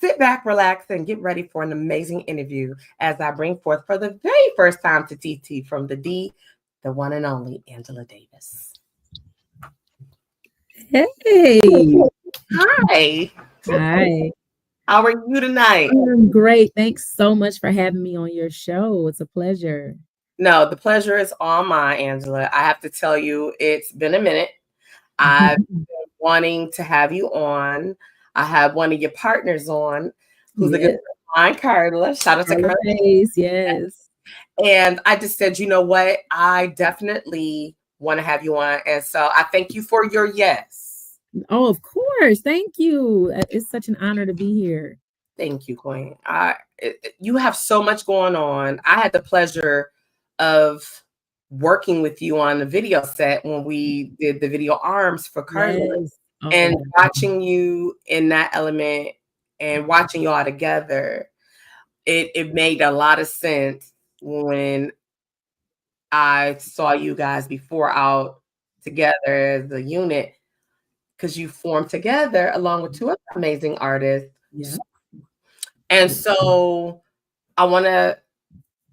sit back, relax, and get ready for an amazing interview as I bring forth for the very first time to TT from the D, the one and only Angela Davis. Hey. Hi. Hi. How are you tonight? I'm great. Thanks so much for having me on your show. It's a pleasure. No, the pleasure is all mine, Angela. I have to tell you, it's been a minute. I've been wanting to have you on. I have one of your partners on, who's a good friend of mine, Carla. Shout out to Carla. Yes. And I just said, you know what? I definitely want to have you on. And so I thank you for your yes. Oh, of course. Thank you. It's such an honor to be here. Thank you, Queen. You have so much going on. I had the pleasure of working with you on the video set when we did the video arms for Carla, and watching you in that element and watching you all together. It made a lot of sense when I saw you guys before out together as a unit, because you formed together along with two other amazing artists. Yeah. And so I want to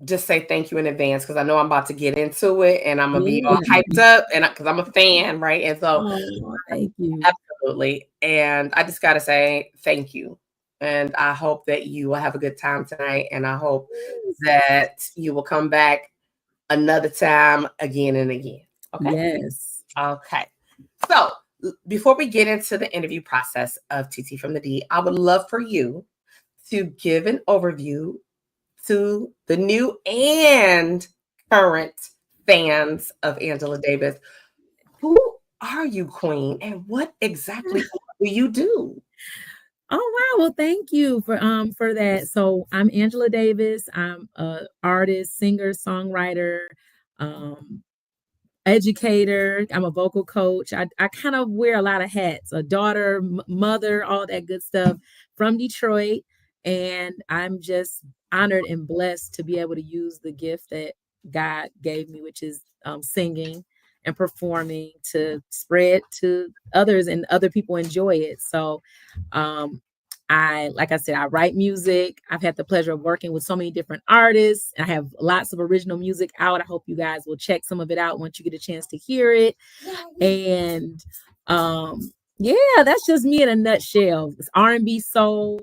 just say thank you in advance, because I know I'm about to get into it and I'm gonna be all hyped up, and because I'm a fan, right? And so thank you. Absolutely. And I just gotta say thank you. And I hope that you will have a good time tonight. And I hope that you will come back another time again and again. Okay. Yes. Okay. So before we get into the interview process of TT from the D, I would love for you to give an overview to the new and current fans of Angela Davis. Who are you, Queen, and what exactly do you do? Oh wow, well thank you for that. So I'm Angela Davis. I'm an artist, singer, songwriter, educator. I'm a vocal coach. I kind of wear a lot of hats, a daughter, mother, all that good stuff, from Detroit. And I'm just honored and blessed to be able to use the gift that God gave me, which is singing and performing, to spread to others, and other people enjoy it. So like I said, I write music. I've had the pleasure of working with so many different artists. I have lots of original music out. I hope you guys will check some of it out once you get a chance to hear it. And yeah, that's just me in a nutshell. It's R&B, soul,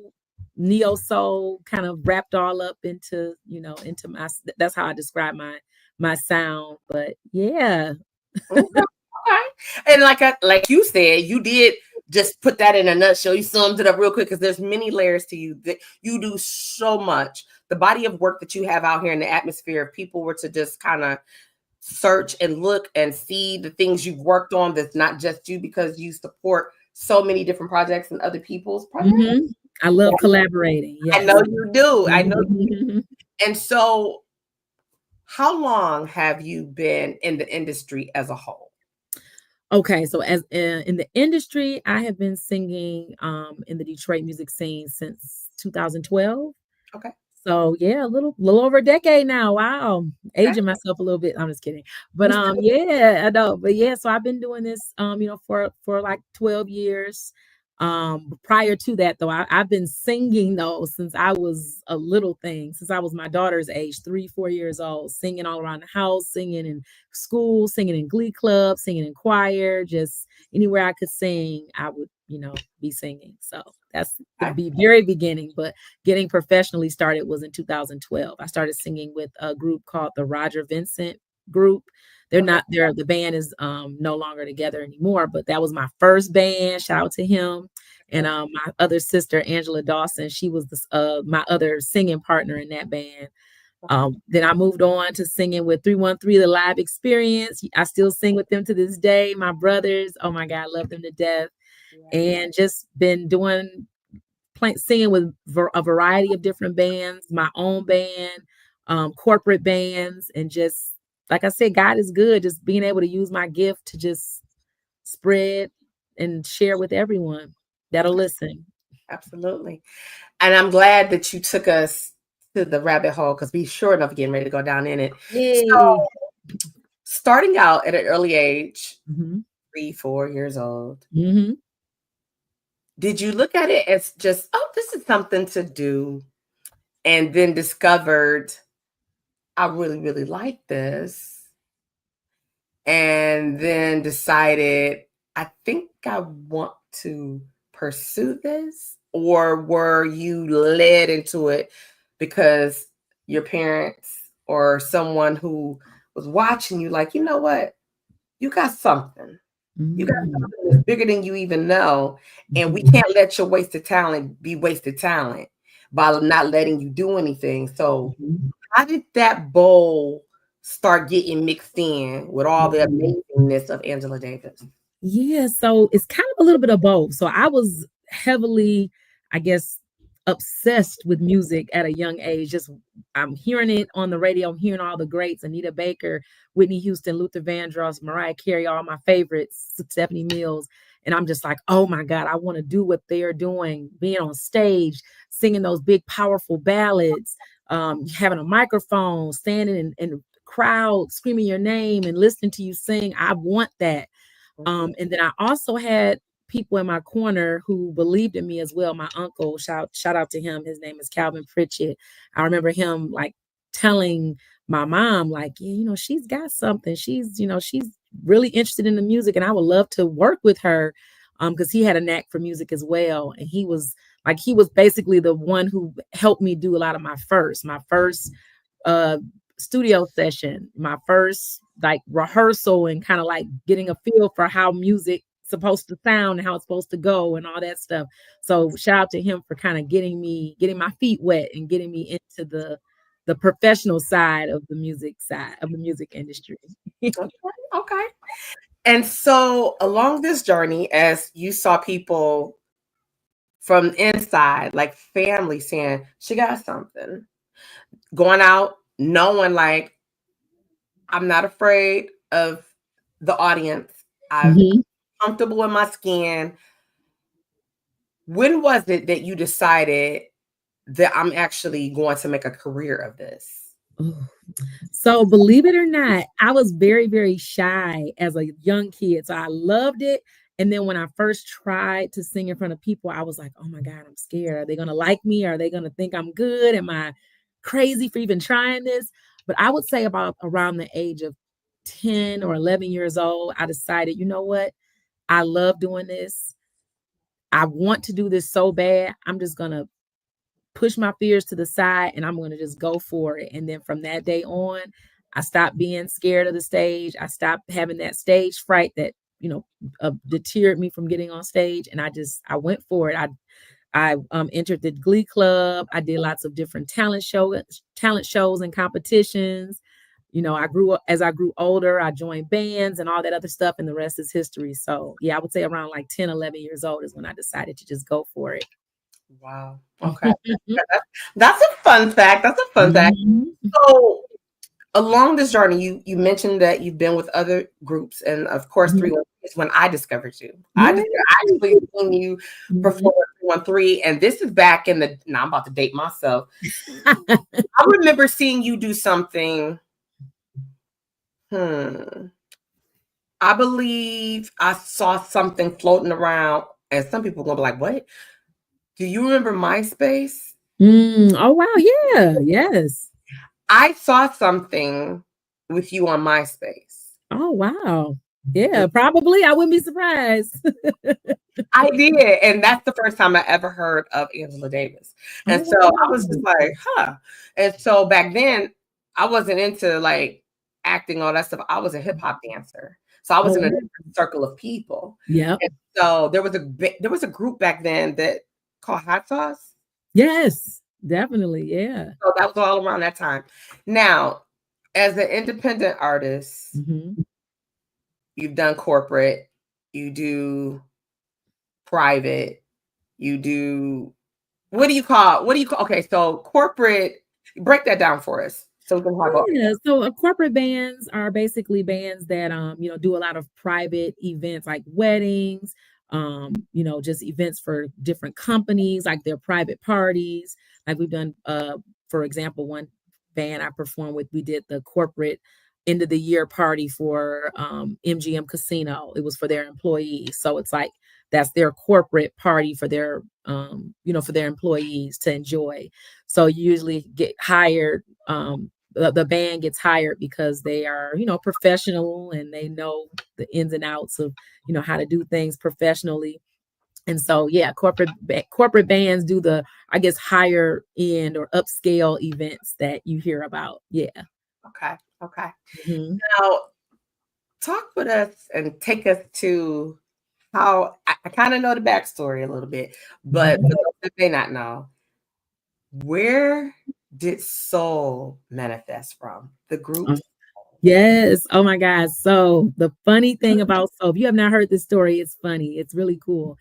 neo soul, kind of wrapped all up into, into my, that's how I describe my sound. But yeah. Okay. And like you said, you did just put that in a nutshell. You summed it up real quick, because there's many layers to you. That you do so much. The body of work that you have out here in the atmosphere, if people were to just kind of search and look and see the things you've worked on, that's not just you, because you support so many different projects and other people's projects. Mm-hmm. I love collaborating. Yes. I know you do. I know you do. And so how long have you been in the industry as a whole? Okay, so as in the industry, I have been singing in the Detroit music scene since 2012. Okay. So yeah, a little over a decade now. Wow. Aging myself a little bit. I'm just kidding. But yeah, I know. But yeah, so I've been doing this for like 12 years. Prior to that, though, I've been singing though since I was a little thing, since I was my daughter's age, 3-4 years old, singing all around the house, singing in school, singing in glee club, singing in choir, just anywhere I could sing, I would, be singing. So that's the very beginning. But getting professionally started was in 2012. I started singing with a group called the Roger Vincent Group. They're not there. The band is no longer together anymore, but that was my first band. Shout out to him. And my other sister, Angela Dawson, she was my other singing partner in that band. Then I moved on to singing with 313, The Live Experience. I still sing with them to this day. My brothers, oh my God, I love them to death. And just been singing with a variety of different bands, my own band, corporate bands, and just, like I said, God is good. Just being able to use my gift to just spread and share with everyone that'll listen. Absolutely. And I'm glad that you took us to the rabbit hole, because we sure enough getting ready to go down in it. Yay. So, starting out at an early age, 3-4 years old, did you look at it as just, oh, this is something to do, and then discovered I really, really like this, and then decided I think I want to pursue this? Or were you led into it because your parents or someone who was watching you, like, you know what? You got something. You got Mm, something that's bigger than you even know. And we mhm. can't let your wasted talent be wasted talent by not letting you do anything. So, Mhm. how did that bowl start getting mixed in with all the Mhm. amazingness of Angela Davis? Yeah, so it's kind of a little bit of both. So I was heavily, I guess, obsessed with music at a young age. Just I'm hearing it on the radio. I'm hearing all the greats: Anita Baker, Whitney Houston, Luther Vandross, Mariah Carey, all my favorites, Stephanie Mills. And I'm just like, oh my God, I want to do what they're doing, being on stage, singing those big, powerful ballads, having a microphone, standing in the crowd, screaming your name and listening to you sing. I want that. Mhm. And then I also had people in my corner who believed in me as well. My uncle, shout out to him. His name is Calvin Pritchett. I remember him like telling my mom, like, yeah, she's got something. She's really interested in the music, and I would love to work with her. Because he had a knack for music as well. And he was basically the one who helped me do a lot of my first uh studio session, my first like rehearsal, and kind of like getting a feel for how music supposed to sound and how it's supposed to go and all that stuff. So shout out to him for kind of getting my feet wet and getting me into the professional side of the music industry. Okay, okay. And so along this journey, as you saw people from inside, like family saying, she got something, going out, knowing like, I'm not afraid of the audience. I'm Mhm. comfortable in my skin. When was it that you decided that I'm actually going to make a career of this? Ooh. So believe it or not, I was very, very shy as a young kid. So I loved it. And then when I first tried to sing in front of people, I was like, oh my God, I'm scared. Are they going to like me? Are they going to think I'm good? Am I crazy for even trying this? But I would say about around the age of 10 or 11 years old, I decided, you know what? I love doing this. I want to do this so bad. I'm just going to push my fears to the side and I'm going to just go for it. And then from that day on, I stopped being scared of the stage. I stopped having that stage fright that, deterred me from getting on stage. And I went for it. I entered the Glee Club. I did lots of different talent shows and competitions. As I grew older, I joined bands and all that other stuff, and the rest is history. So yeah, I would say around like 10, 11 years old is when I decided to just go for it. Wow. Okay. That's a fun fact. That's a fun fact. Mhm. So along this journey, you mentioned that you've been with other groups, and of course, Mhm. 313 is when I discovered you. Yeah. I actually seen you Mhm. perform at 313, and this is back in the. Now I'm about to date myself. I remember seeing you do something. Hmm. I believe I saw something floating around, and some people gonna be like, "What? Do you remember MySpace?" Oh wow, yeah, yes. I saw something with you on MySpace. Oh wow. Yeah, probably. I wouldn't be surprised. I did, and that's the first time I ever heard of Angela Davis. Oh And so I was wow. just like, huh. And so back then, I wasn't into like acting, all that stuff. I was a hip hop dancer. So I was Oh in a wow. different circle of people. Yep. And so there was a group back then that called Hot Sauce. Yes, definitely. Yeah. So that was all around that time. Now, as an independent artist, Mhm. you've done corporate, you do private, you do what do you call okay, so corporate, break that down for us so we can talk about. Yeah, so corporate bands are basically bands that do a lot of private events like weddings, just events for different companies, like their private parties. Like we've done for example, one band I performed with, we did the corporate end of the year party for MGM Casino. It was for their employees. So it's like that's their corporate party for their for their employees to enjoy. So you usually get hired. The band gets hired because they are, professional, and they know the ins and outs of, how to do things professionally. And so, yeah, corporate bands do the, I guess, higher end or upscale events that you hear about. Yeah. Okay. Okay. Mhm. Now, talk with us and take us to how I kind of know the backstory a little bit, but for those that may not know, where did Soul manifest from? The group? Oh, yes. Oh my God. So the funny thing about Soul, if you have not heard this story, it's funny. It's really cool.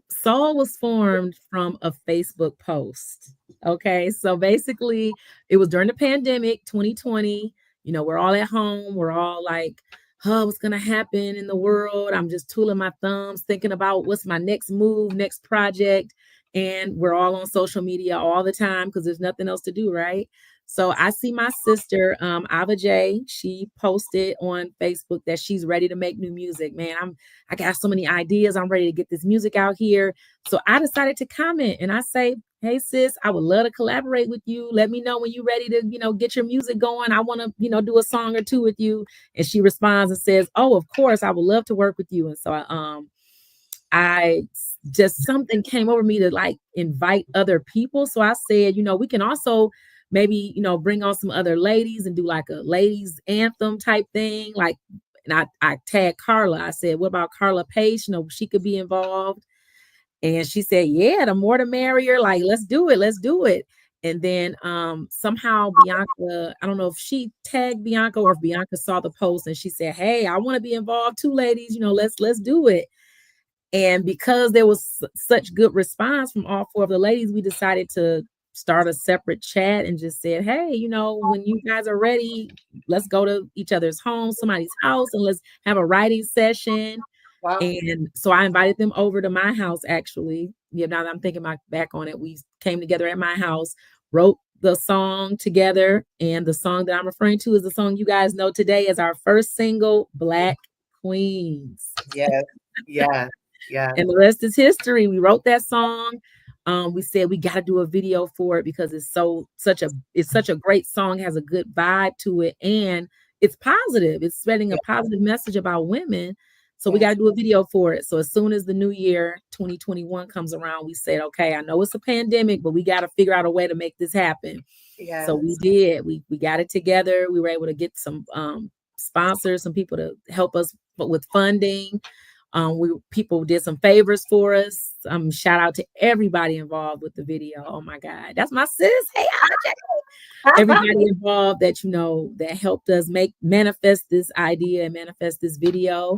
Soul was formed from a Facebook post. Okay. So basically, it was during the pandemic, 2020. We're all at home. We're all like, oh, what's going to happen in the world? I'm just tooling my thumbs, thinking about what's my next move, next project. And we're all on social media all the time because there's nothing else to do, right? So I see my sister, Ava J. She posted on Facebook that she's ready to make new music. Man, I got so many ideas. I'm ready to get this music out here. So I decided to comment, and I say, hey sis, I would love to collaborate with you. Let me know when you're ready to, get your music going. I want to, do a song or two with you. And she responds and says, oh, of course, I would love to work with you. And so I just, something came over me to like invite other people. So I said, we can also maybe, bring on some other ladies and do like a ladies anthem type thing. Like, and I tagged Carla. I said, what about Carla Page? She could be involved. And she said, yeah, the more the merrier. Like, let's do it. Let's do it. And then somehow Bianca, I don't know if she tagged Bianca or if Bianca saw the post and she said, hey, I want to be involved too, ladies. Let's do it. And because there was such good response from all four of the ladies, we decided to start a separate chat and just said, hey, when you guys are ready, let's go to each other's home, somebody's house, and let's have a writing session. Wow. And so I invited them over to my house, actually. Now that I'm thinking back on it, we came together at my house, wrote the song together. And the song that I'm referring to is the song you guys know today as our first single, Black Queens. Yes. Yeah. Yeah. And the rest is history. We wrote that song. We said we got to do a video for it because it's such a great song, has a good vibe to it, and it's positive. It's spreading a positive message about women. So we got to do a video for it. So as soon as the new year 2021 comes around, we said, okay, I know it's a pandemic, but we got to figure out a way to make this happen. Yes. So we did. We got it together. We were able to get some sponsors, some people to help us with funding. People did some favors for us. Shout out to everybody involved with the video. Oh my God, that's my sis. Hey, everybody involved that helped us manifest this idea and manifest this video.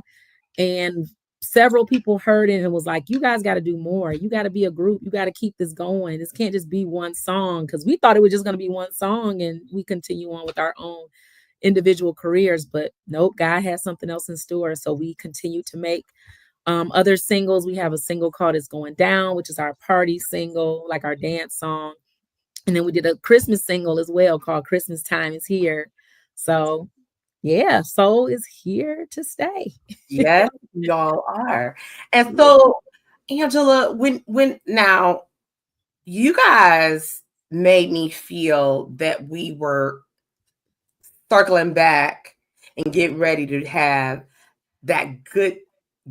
And several people heard it and was like, you guys got to do more. You got to be a group. You got to keep this going. This can't just be one song, because we thought it was just going to be one song and we continue on with our own individual careers. But nope, God has something else in store. So we continue to make other singles. We have a single called It's Going Down, which is our party single, like our dance song. And then we did a Christmas single as well called Christmas Time Is Here. So yeah, Soul is here to stay. Yes, y'all are. And so, Angela, when now you guys made me feel that we were circling back and getting ready to have that good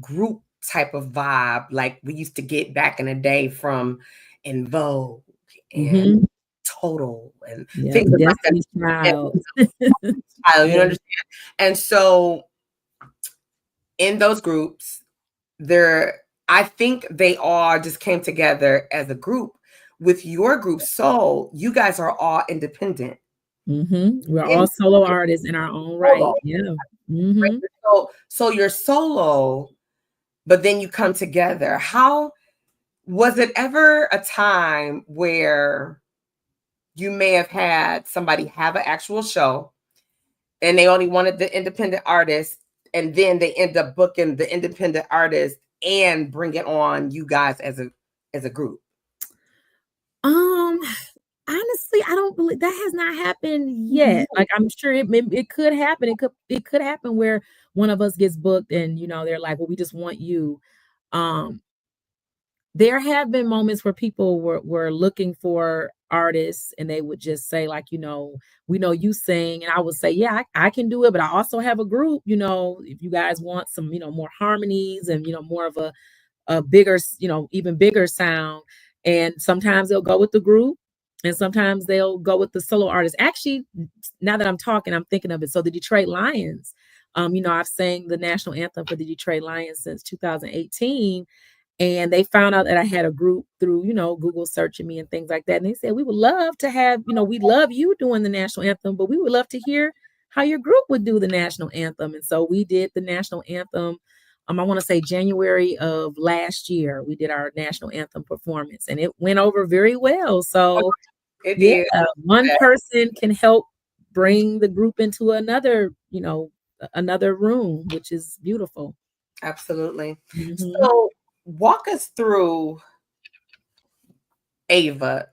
group type of vibe like we used to get back in the day from En Vogue and Total and things like that. You understand? And so in those groups, I think they all just came together as a group. With your group, Soul, you guys are all independent. We're all solo artists in our own right. Yeah. Right? So you're solo, but then you come together. How was it ever a time where you may have had somebody have an actual show and they only wanted the independent artist, and then they end up booking the independent artist and bring it on you guys as a group? Honestly, I don't believe that has not happened yet. Like, I'm sure it could happen. It could happen where one of us gets booked and they're like, well, we just want you. There have been moments where people were looking for artists and they would just say like, we know you sing. And I would say, yeah, I can do it, but I also have a group, if you guys want some, more harmonies and, more of a bigger, even bigger sound. And sometimes they'll go with the group and sometimes they'll go with the solo artist. Actually, now that I'm talking, I'm thinking of it. So the Detroit Lions, I've sang the national anthem for the Detroit Lions since 2018. And they found out that I had a group through, Google searching me and things like that. And they said, we would love to have, we love you doing the national anthem, but we would love to hear how your group would do the national anthem. And so we did the national anthem. I want to say January of last year, we did our national anthem performance and it went over very well. So one person can help bring the group into another room, which is beautiful. Absolutely. Mm-hmm. So walk us through Ava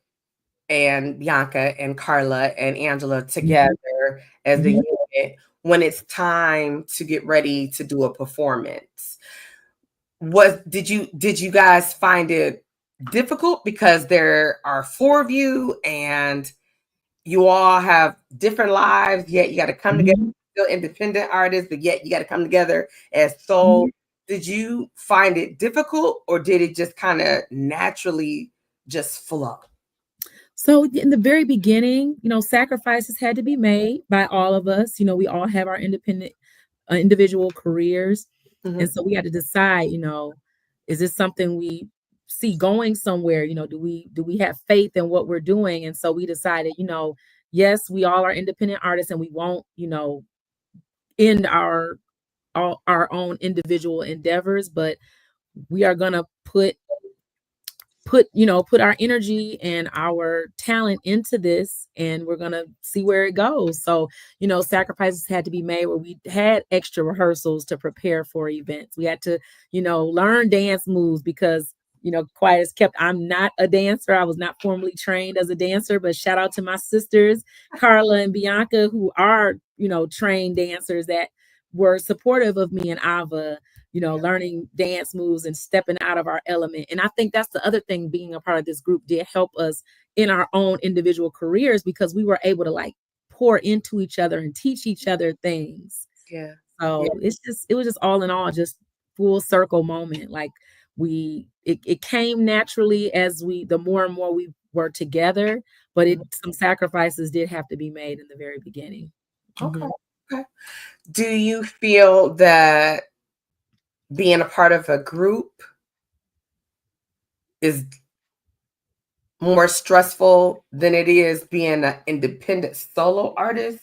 and Bianca and Carla and Angela together as a unit when it's time to get ready to do a performance. Did you guys find it difficult because there are 4 of you and you all have different lives, yet you got to come together, still independent artists, but yet you got to come together as soul. Did you find it difficult or did it just kind of naturally just flow? So in the very beginning, sacrifices had to be made by all of us. We all have our independent, individual careers. And so we had to decide, is this something we see going somewhere? Do we have faith in what we're doing? And so we decided, yes, we all are independent artists and we won't, end our own individual endeavors, but we are going to put our energy and our talent into this and we're going to see where it goes. So, sacrifices had to be made where we had extra rehearsals to prepare for events. We had to, learn dance moves because, quiet as kept, I'm not a dancer. I was not formally trained as a dancer, but shout out to my sisters, Carla and Bianca, who are, trained dancers that were supportive of me and Ava, learning dance moves and stepping out of our element. And I think that's the other thing, being a part of this group did help us in our own individual careers because we were able to pour into each other and teach each other things. Yeah. So it was just all in all, just full circle moment. Like it came naturally as the more and more we were together, but some sacrifices did have to be made in the very beginning. Okay. Okay. Do you feel that being a part of a group is more stressful than it is being an independent solo artist?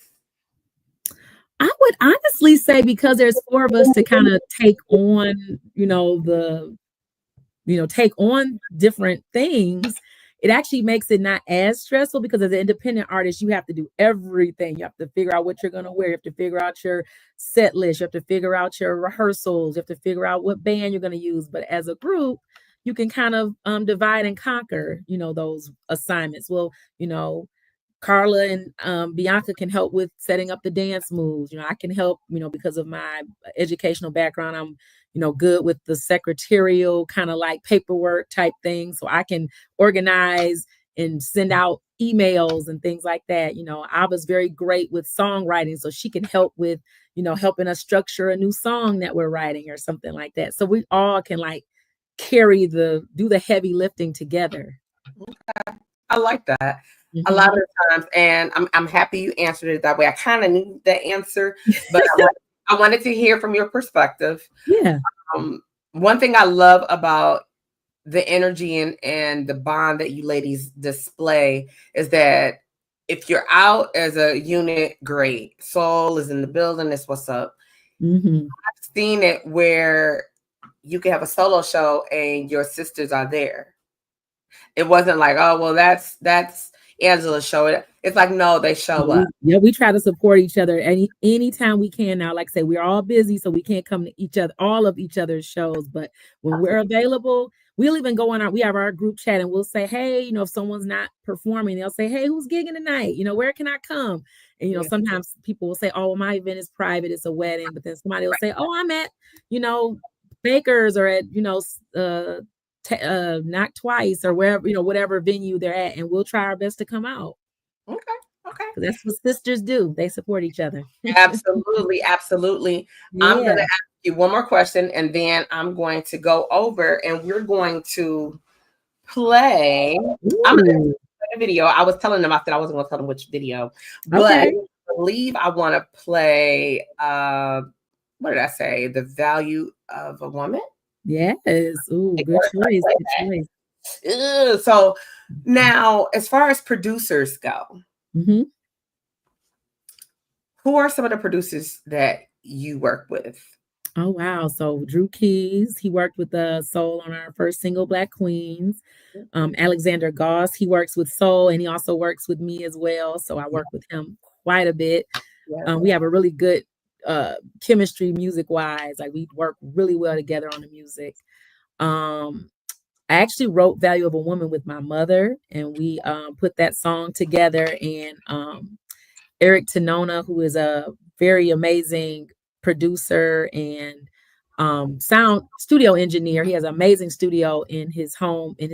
I would honestly say because there's 4 of us to kind of take on, take on different things, it actually makes it not as stressful because as an independent artist, you have to do everything. You have to figure out what you're going to wear. You have to figure out your set list. You have to figure out your rehearsals. You have to figure out what band you're going to use. But as a group, you can kind of divide and conquer, those assignments. Well, Carla and Bianca can help with setting up the dance moves. I can help, because of my educational background, I'm, good with the secretarial kind of like paperwork type thing. So I can organize and send out emails and things like that. I was very great with songwriting. So she can help with, helping us structure a new song that we're writing or something like that. So we all can do the heavy lifting together. Okay. I like that. A lot of times, and I'm happy you answered it that way. I kind of knew the answer, but I wanted to hear from your perspective. Yeah. One thing I love about the energy and the bond that you ladies display is that if you're out as a unit, great. Soul is in the building. That's what's up. I've seen it where you can have a solo show and your sisters are there. It wasn't like, oh, well, that's Angela's show. It's like, no, they show up. Yeah, we try to support each other anytime we can now. Like I say, we're all busy, so we can't come to all of each other's shows. But when we're available, we'll even go on we have our group chat and we'll say, hey, if someone's not performing, they'll say, hey, who's gigging tonight? Where can I come? And, sometimes people will say, oh, my event is private. It's a wedding. But then somebody will say, oh, I'm at, Bakers or at, Knock Twice or wherever, whatever venue they're at, and we'll try our best to come out. Okay. Okay. 'Cause that's what sisters do. They support each other. Absolutely. Absolutely. I'm going to Yeah. ask you one more question, and then I'm going to go over and we're going to play. I'm going to Ooh, play a video. I was telling them, I said I wasn't going to tell them which video, but okay. I believe I want to play, what did I say? The Value of a Woman. Yes. Ooh, good choice. Good choice. Ugh. So now, as far as producers go, hmm who are some of the producers that you work with? Oh wow. So Drew Keys, he worked with Soul on our first single, Black Queens. Alexander Goss, he works with Soul and he also works with me as well. So I work with him quite a bit. Yeah. We have a really good chemistry music wise. Like we work really well together on the music. I actually wrote Value of a Woman with my mother, and we put that song together. And Eric Tanona, who is a very amazing producer and sound studio engineer, he has an amazing studio in his home at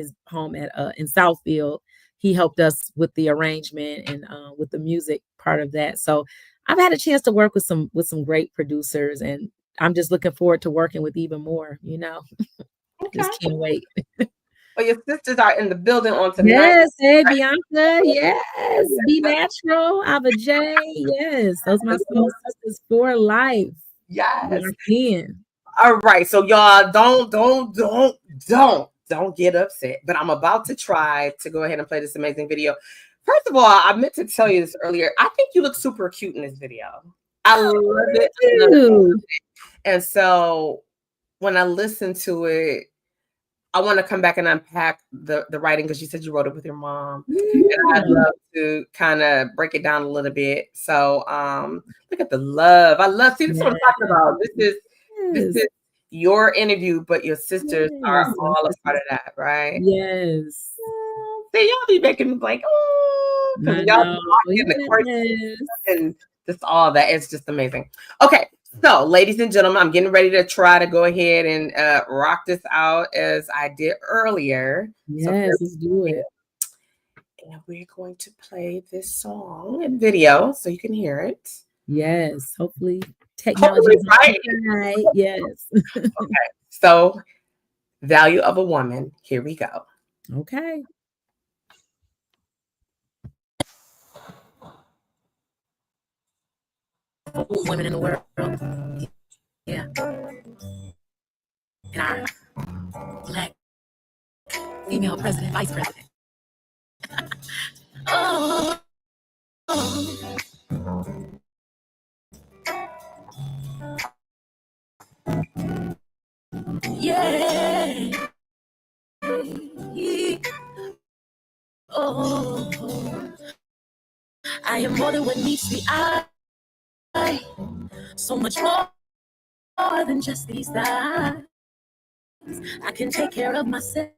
in Southfield. He helped us with the arrangement and with the music part of that. So I've had a chance to work with some great producers, and I'm just looking forward to working with even more. Okay. Just can't wait. Well, your sisters are in the building on tonight. Yes, hey Bianca, yes, Be Natural, Ava J, yes, those my soul sisters for life. Yes. In. All right. So y'all don't get upset. But I'm about to try to go ahead and play this amazing video. First of all, I meant to tell you this earlier. I think you look super cute in this video. I love it. And so when I listen to it, I want to come back and unpack the writing because you said you wrote it with your mom. And I'd love to kind of break it down a little bit. So look at the love. I love, see, this is what I'm talking about. This is your interview, but your sisters are all a part of that, right? Yes. See, y'all be making me like, oh, because y'all in the course and just all that. It's just amazing. Okay. So, ladies and gentlemen, I'm getting ready to try to go ahead and rock this out as I did earlier. Yes, let's do it. And we're going to play this song and video so you can hear it. Yes, hopefully technology is right. Yes. Okay. So, Value of a Woman. Here we go. Okay. Women in the world. Yeah. And our Black female president, vice president. Oh. Yeah. Oh. I am more than what meets the eye. So much more than just these thighs. I can take care of myself.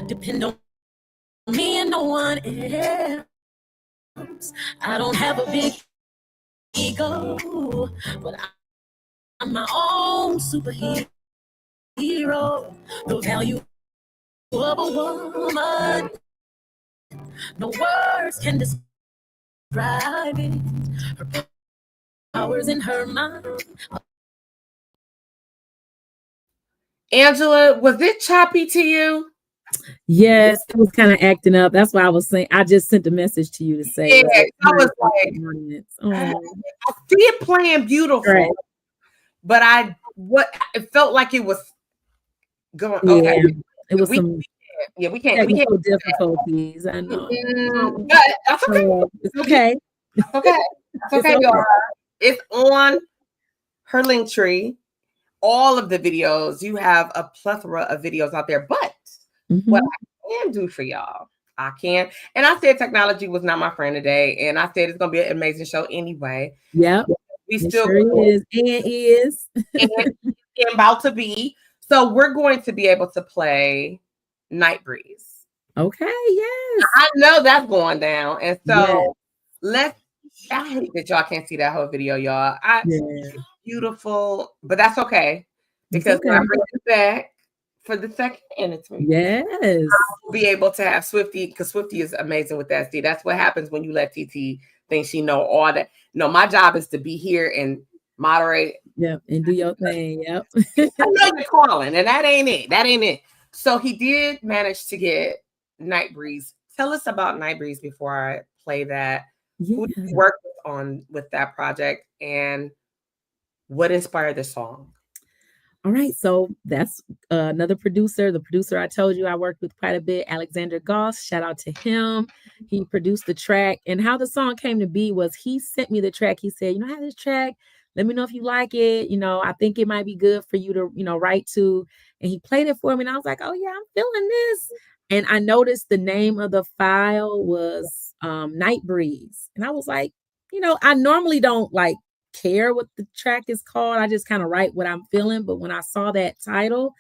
Depend on me and no one else. I don't have a big ego, but I'm my own superhero. The value of a woman, no words can describe it. Her powers in her mind. Angela, was it choppy to you? Yes, it was kind of acting up. That's why I was saying. I just sent a message to you to say. Yeah, I was like, I see it playing beautiful, right. But it felt like it was going. Yeah, okay, it was we can't difficulties. I know, but that's okay. It's okay. It's okay. It's okay, y'all. It's on her link tree. All of the videos, you have a plethora of videos out there, but what I can do for y'all, I can. And I said technology was not my friend today, and I said it's gonna be an amazing show anyway. Yeah, we still is and about to be. So we're going to be able to play Night Breeze. Okay, yes, I know that's going down, and so I hate that y'all can't see that whole video, y'all. Beautiful, but that's okay. because when I okay. bring you back for the second interview, Yes. we'll be able to have Swifty, because Swifty is amazing with that. See, that's what happens when you let TT think she know all that. No, my job is to be here and moderate. Yep. And do your thing. Yep. I know you're calling, and that ain't it. That ain't it. So he did manage to get Night Breeze. Tell us about Night Breeze before I play that. Who did you work on with that project, and what inspired the song? All right, so that's another producer. The producer I told you I worked with quite a bit, Alexander Goss. Shout out to him. He produced the track. And how the song came to be was he sent me the track. He said, I have this track. Let me know if you like it. I think it might be good for you to, write to. And he played it for me. And I was like, oh, yeah, I'm feeling this. And I noticed the name of the file was Night Breeze. And I was like, I normally don't care what the track is called. I just kind of write what I'm feeling. But when I saw that title,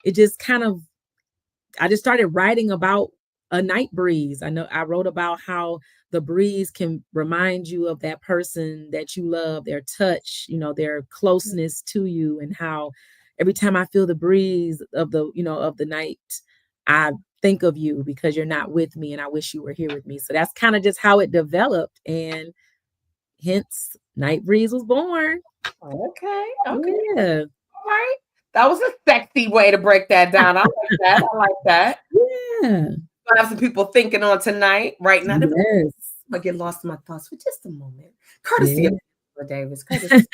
it just I just started writing about a night breeze. I wrote about how the breeze can remind you of that person that you love, their touch, their closeness to you, and how every time I feel the breeze of the night, I think of you because you're not with me and I wish you were here with me. So that's kind of just how it developed, and hence Night Breeze was born. Okay. Yeah. All right. That was a sexy way to break that down. I like that. Yeah. I have some people thinking on tonight, right now. Yes. I get lost in my thoughts for just a moment. Courtesy of Davis. Courtesy.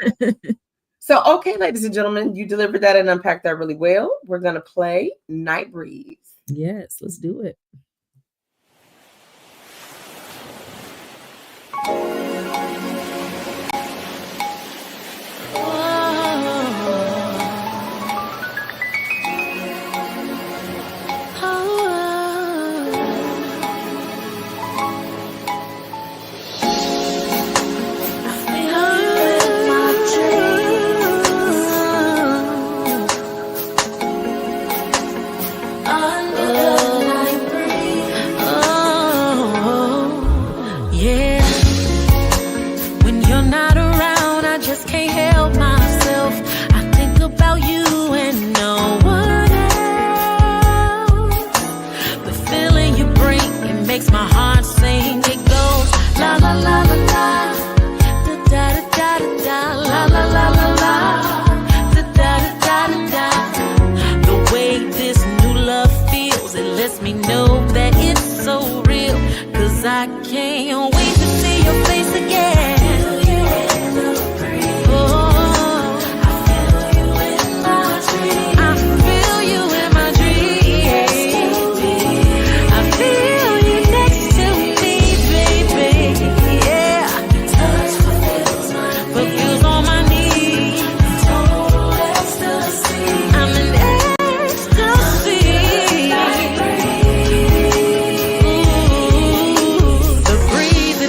So, okay, ladies and gentlemen, you delivered that and unpacked that really well. We're going to play Night Breeze. Yes, let's do it. The breeze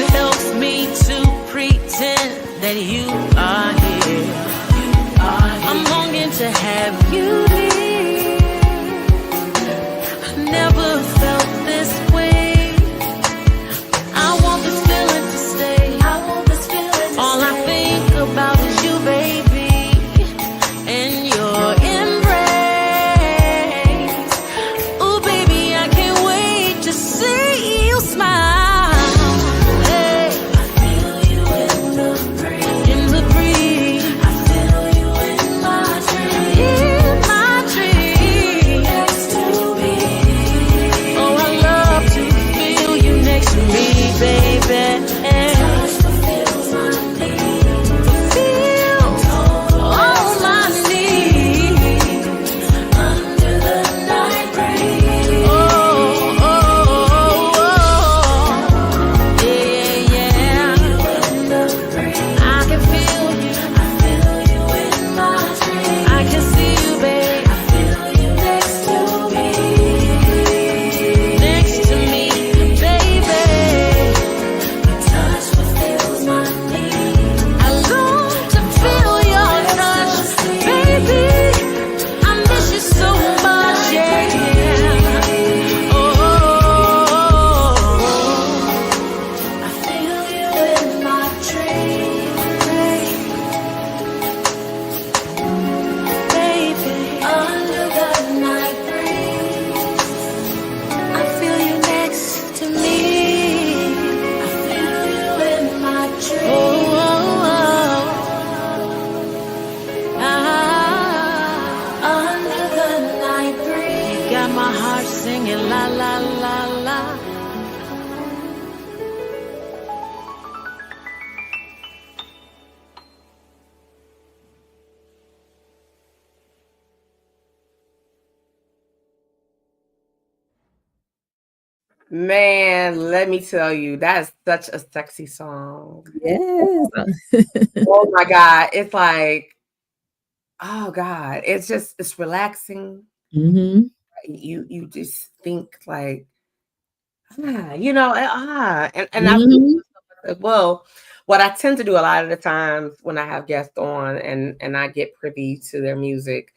Man, let me tell you, that is such a sexy song. Yes. Oh my God. It's like, oh God. It's relaxing. Mm-hmm. You just think like, you know, and I Mm-hmm. well, what I tend to do a lot of the times when I have guests on and I get privy to their music,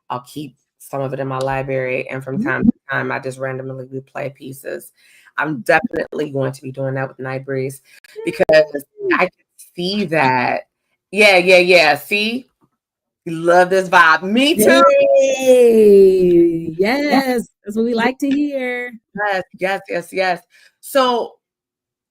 I'll keep some of it in my library, and from time to time, I just randomly would play pieces. I'm definitely going to be doing that with Night Breeze because I can see that. Yeah, yeah, yeah. See, you love this vibe. Me too. Yay! Yes, that's what we like to hear. Yes, yes, yes, yes. So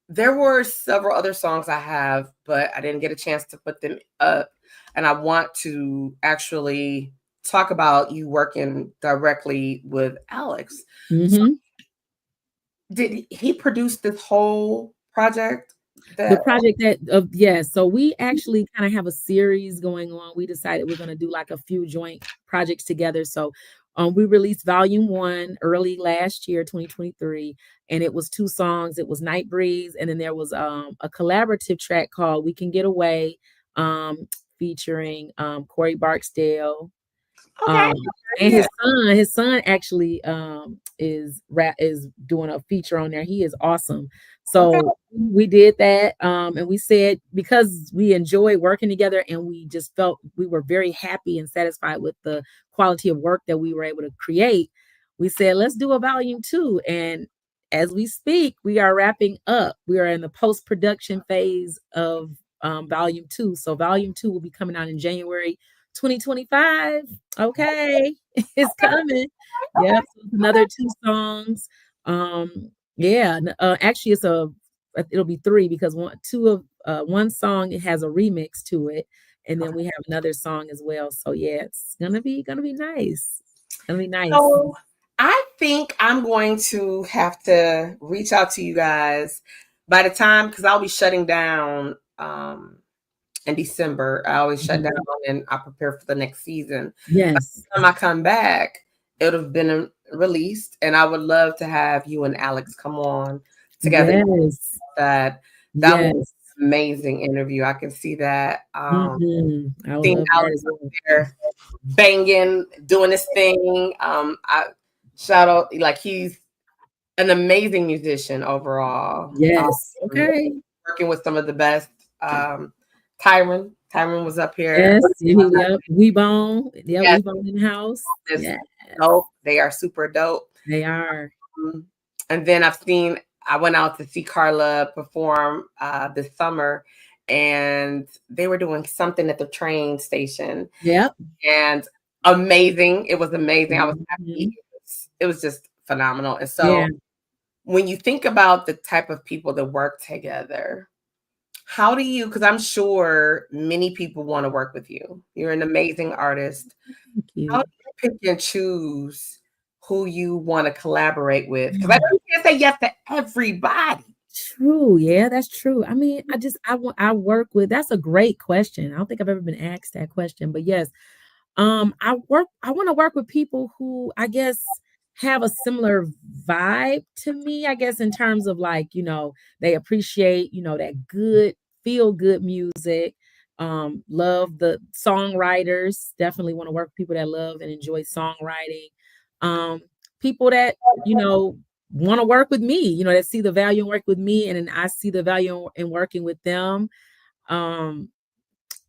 there were several other songs I have, but I didn't get a chance to put them up. And I want to actually talk about you working directly with Alex. So Mm-hmm. did he produce this whole project? The That project that yes, so we actually kind of have a series going on. We decided we're going to do like a few joint projects together. So we released volume 1 early last year, 2023, and it was 2 songs. It was Night Breeze, and then there was a collaborative track called We Can Get Away, featuring Corey Barksdale, okay? um, and Yeah. his son actually is doing a feature on there. He is awesome. Okay. So we did that, and we said because we enjoyed working together and we just felt we were very happy and satisfied with the quality of work that we were able to create. We said let's do a volume 2, and as we speak, we are wrapping up. We are in the post production phase of volume 2. So volume 2 will be coming out in January 2025. Okay, it's coming. Okay. Yep, so it's another 2 songs. Yeah, actually, it'll be 3 because one song it has a remix to it, and then Okay. we have another song as well. So yeah, it's gonna be nice. It's gonna be nice. So I think I'm going to have to reach out to you guys by the time because I'll be shutting down in December. I always shut down Mhm. and I prepare for the next season. By Yes, the time I come back, it would have been released, and I would love to have you and Alex come on together. yes, That that was yes. an amazing interview. I can see that. I would Seeing love that Alex as up well. there banging, doing his thing. I shout out like he's an amazing musician overall. Yes. Okay. Working with some of the best. Um, Tyron was up here. Yes. Yep. We bone. Yep. Yes, We bone in the house. it's Yes. dope. They are super dope. They are. Um, and then I went out to see Carla perform this summer, and they were doing something at the train station, Yep. and amazing. It was amazing. I was happy. Mhm. It was just phenomenal. And Yeah. so when you think about the type of people that work together, how do you, because I'm sure many people want to work with you. You're an amazing artist. Thank How you. do you pick and choose who you want to collaborate with? Because I know you can't say yes to everybody. True. Yeah, that's true. I mean, I work with that's a great question. I don't think I've ever been asked that question, but yes, I want to work with people who I guess have a similar vibe to me, I guess in terms of like, they appreciate, that good feel good music. Love the songwriters, definitely want to work with people that love and enjoy songwriting. Um, People that, you know, want to work with me, that see the value in work with me and then I see the value in working with them. Um,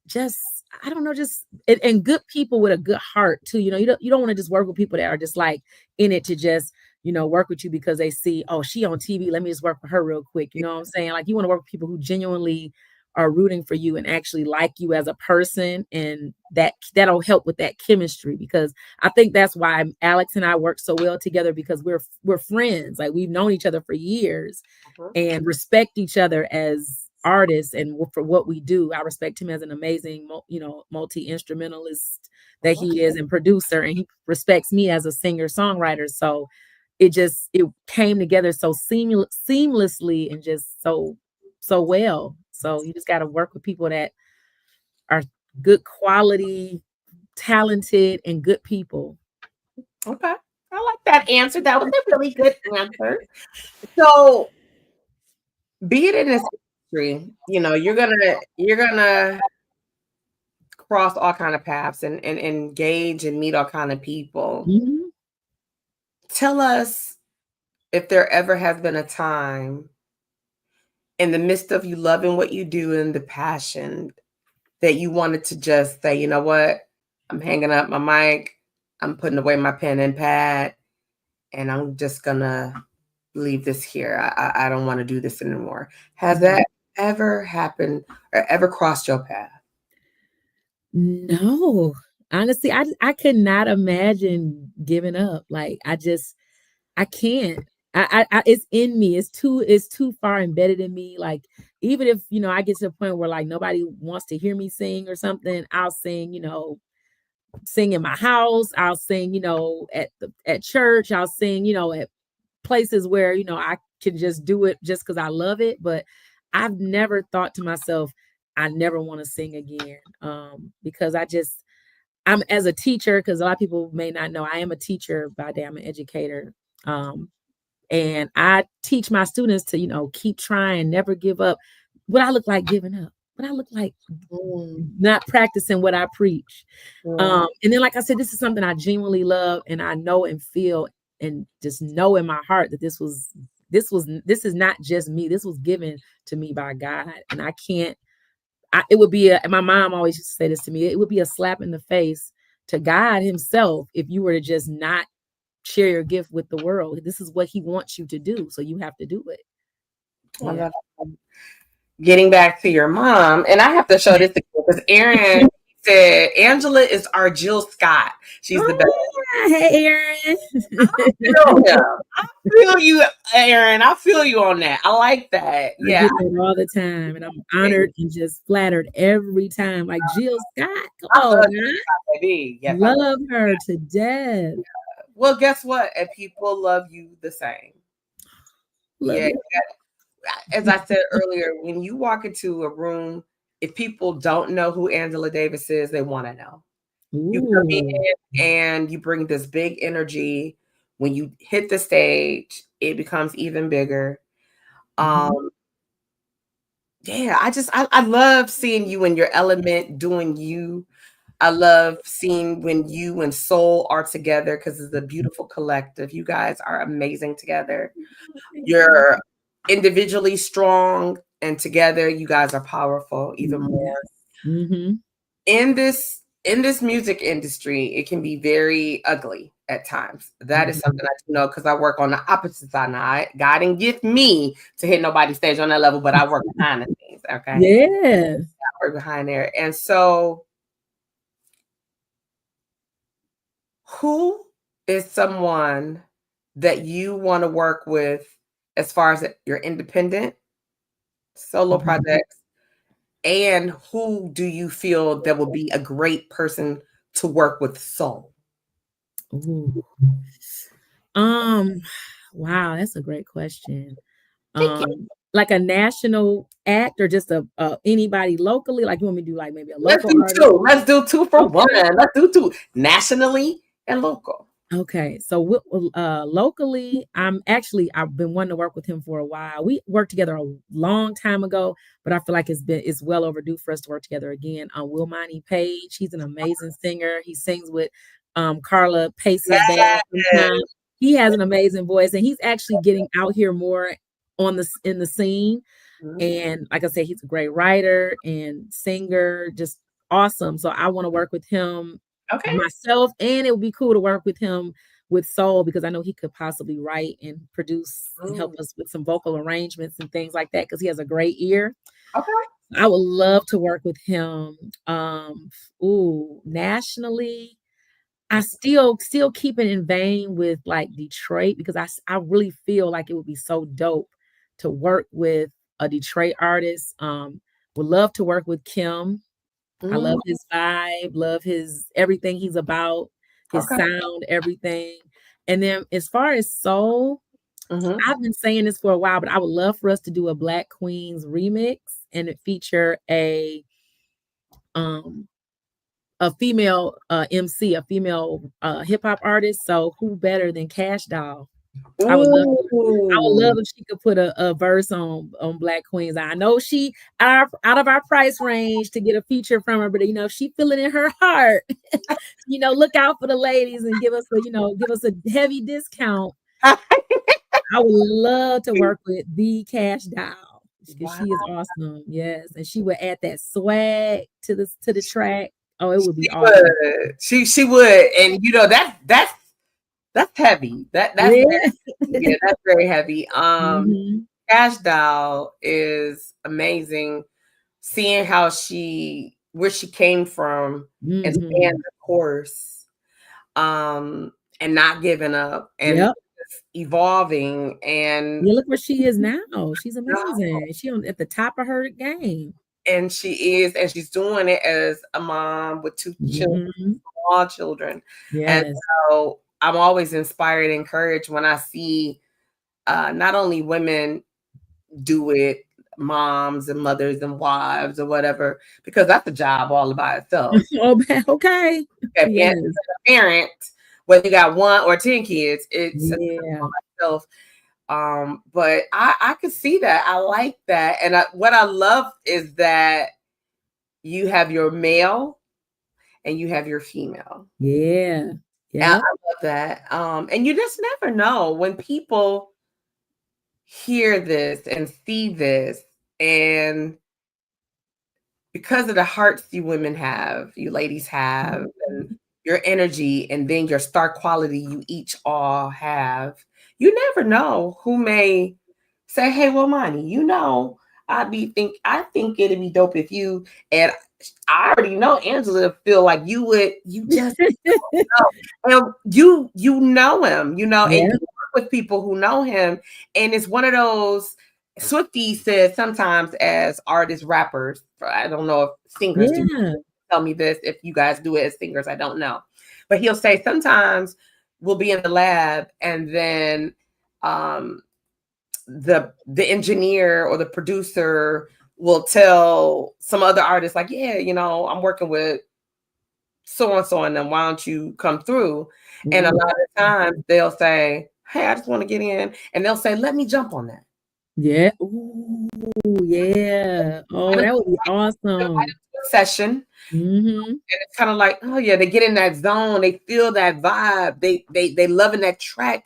just I don't know, just and good people with a good heart too. You don't want to just work with people that are just like in it to just work with you because they see, oh, she on TV, let me just work with her real quick. You know what I'm saying? Like you want to work with people who genuinely are rooting for you and actually like you as a person, and that'll help with that chemistry because I think that's why Alex and I work so well together because we're friends. Like we've known each other for years Mhm. and respect each other as artists and for what we do. I respect him as an amazing, multi instrumentalist that Mhm. he is and producer, and he respects me as a singer songwriter. So it came together so seamlessly and just so well. So you just got to work with people that are good quality, talented, and good people. Okay. I like that answer. That was a really good answer. So, be it in this industry, you're gonna cross all kind of paths and engage and meet all kind of people. Mhm. Tell us if there ever has been a time in the midst of you loving what you do and the passion that you wanted to just say, you know what, I'm hanging up my mic, I'm putting away my pen and pad, and I'm just gonna leave this here. I don't want to do this anymore. Has that ever happened or ever crossed your path? No. Honestly, I could not imagine giving up. Like, I can't. It's in me. It's too far embedded in me. Like, even if, I get to a point where like nobody wants to hear me sing or something, I'll sing, sing in my house, I'll sing, at church, I'll sing, at places where, I can just do it just because I love it. But I've never thought to myself, I never want to sing again. Because I'm as a teacher, because a lot of people may not know, I am a teacher by day, I'm an educator. And I teach my students to, keep trying, never give up. What I look like giving up, what I look like not practicing what I preach. And then, like I said, this is something I genuinely love, and I know and feel and just know in my heart that this is not just me. This was given to me by God, and I can't. It would be my mom always used to say this to me. It would be a slap in the face to God Himself if you were to just not share your gift with the world. This is what He wants you to do, so you have to do it. Yeah. Getting back to your mom, and I have to show this to you because Aaron said Angela is our Jill Scott. She's the best. Hey, Aaron. I feel you, Aaron. I feel you on that. I like that. Yeah. I get that all the time, and I'm honored and just flattered every time. Like, Jill Scott, come on, man. Baby. Yes, love her to death. Well, guess what? And people love you the same. Love yeah. you. As I said earlier, when you walk into a room, if people don't know who Angela Davis is, they want to know. You come in and you bring this big energy. When you hit the stage, it becomes even bigger. Yeah, I love seeing you in your element, doing you. I love seeing when you and Soul are together because it's a beautiful collective. You guys are amazing together. You're individually strong, and together you guys are powerful even more. In this music industry, it can be very ugly at times. That is something I do know because I work on the opposite side now. God didn't give me to hit nobody's stage on that level, but I work behind the scenes. Okay. Yeah. I work behind there. And so who is someone that you want to work with as far as your independent solo projects? And who do you feel that would be a great person to work with Soul? Wow, that's a great question. Like a national act or just a anybody locally? Like, you want me to do like maybe a local artist? Let's do two for one. Let's do two, nationally and local. Okay, so locally, I've been wanting to work with him for a while. We worked together a long time ago, but I feel like it's well overdue for us to work together again. Wilmani Page, he's an amazing singer. He sings with Carla Pace's band sometimes. He has an amazing voice, and he's actually getting out here more in the scene. And like I said, he's a great writer and singer, just awesome. So I want to work with him myself, and it would be cool to work with him with Soul because I know he could possibly write and produce and help us with some vocal arrangements and things like that because he has a great ear. I would love to work with him. Nationally, I still keep it in vein with like Detroit because I really feel like it would be so dope to work with a Detroit artist. Would love to work with Kim. I love his vibe, love his everything he's about, his sound, everything. And then as far as Soul, I've been saying this for a while, but I would love for us to do a Black Queens remix and it feature a a female MC, a female hip hop artist. So who better than Cash Doll? I would love Ooh. if she could put a verse on Black Queens. I know she out of our price range to get a feature from her, but if she feel it in her heart, look out for the ladies and give us a heavy discount. I would love to work with the Cash Doll because Wow. she is awesome. Yes, and she would add that swag to the track. Oh, it would be awesome. She would, and that's heavy. That's that's very heavy. Mhm. Cash Doll is amazing. Seeing where she came from and staying Mhm. the course, and not giving up and Yep. evolving and Yeah, look where she is now. She's amazing. She at the top of her game. and she's doing it as a mom with 2 children, Mhm. small children. And Yes. so I'm always inspired and encouraged when I see not only women do it, moms and mothers and wives or whatever, because that's a job all by itself. Oh, okay. Being Yes. a parent, whether you got 1 or 10 kids, it's a job Yeah. by itself. But I could see that. I like that. And what I love is that you have your male and you have your female. Yeah. And I Yeah. love that. And you just never know when people hear this and see this, and because of the hearts you women have, you ladies have, and your energy, and then your star quality you each all have, you never know who may say, "Hey, well, Monty, I think it'd be dope if you," and I already know Angela feel like you just know. And you know him, and Yeah. you work with people who know him, and it's one of those. Swifty says sometimes as artists, rappers, I don't know if singers do Yeah. tell me this, if you guys do it as singers, I don't know. But he'll say sometimes we'll be in the lab and then the engineer or the producer will tell some other artist like, yeah, I'm working with so and so, and then why don't you come through? And a lot of times they'll say, hey, I just want to get in, and they'll say, let me jump on that. Yeah. Ooh, yeah. Oh, that would be awesome. Session. Mhm. And it's kind of like, oh yeah, they get in that zone, they feel that vibe, they loving that track,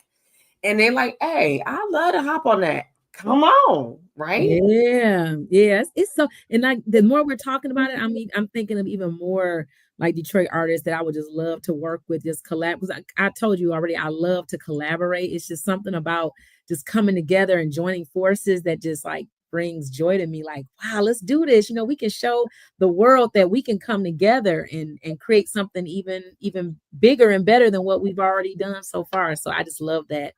and they're like, hey, I love to hop on that. Come on, right? Yeah. Yeah. It's so, and the more we're talking about it, I mean, I'm thinking of even more like Detroit artists that I would just love to work with, just collab. Because I told you already, I love to collaborate. It's just something about just coming together and joining forces that just like brings joy to me. Like, wow, let's do this. We can show the world that we can come together and create something even bigger and better than what we've already done so far. So I just love that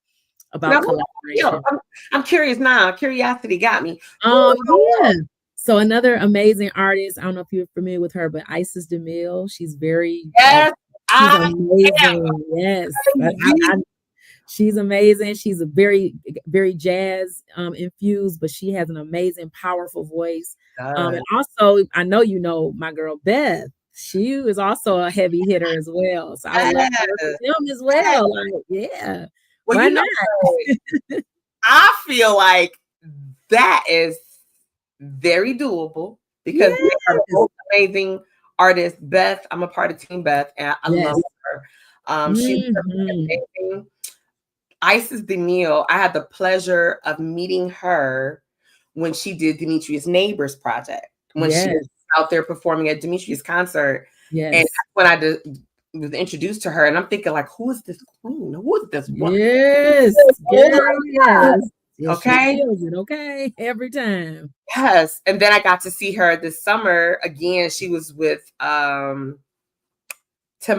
Now, about collaboration. I'm curious now. Curiosity got me. Yeah. So another amazing artist. I don't know if you're familiar with her, but Isis DeMille. She's very Yes, she's I amazing. Yes. She's amazing. She's a very, very jazz infused, but she has an amazing, powerful voice. And also, I know my girl Beth. She is also a heavy hitter as well. So I would love to work with them as well. Like, yeah. Well, why not? I feel like that is very doable because they are both amazing artists. Beth, I'm a part of Team Beth, and I love her. She's amazing. Isis DeMille, I had the pleasure of meeting her when she did Demetrius Neighbors project, when she was out there performing at Demetrius concert. Yes. And when I was introduced to her, and I'm thinking like, who is this queen? Who is this woman? Yes. Yes. Okay. Okay. Every time. Yes. And then I got to see her this summer again. She was with Tim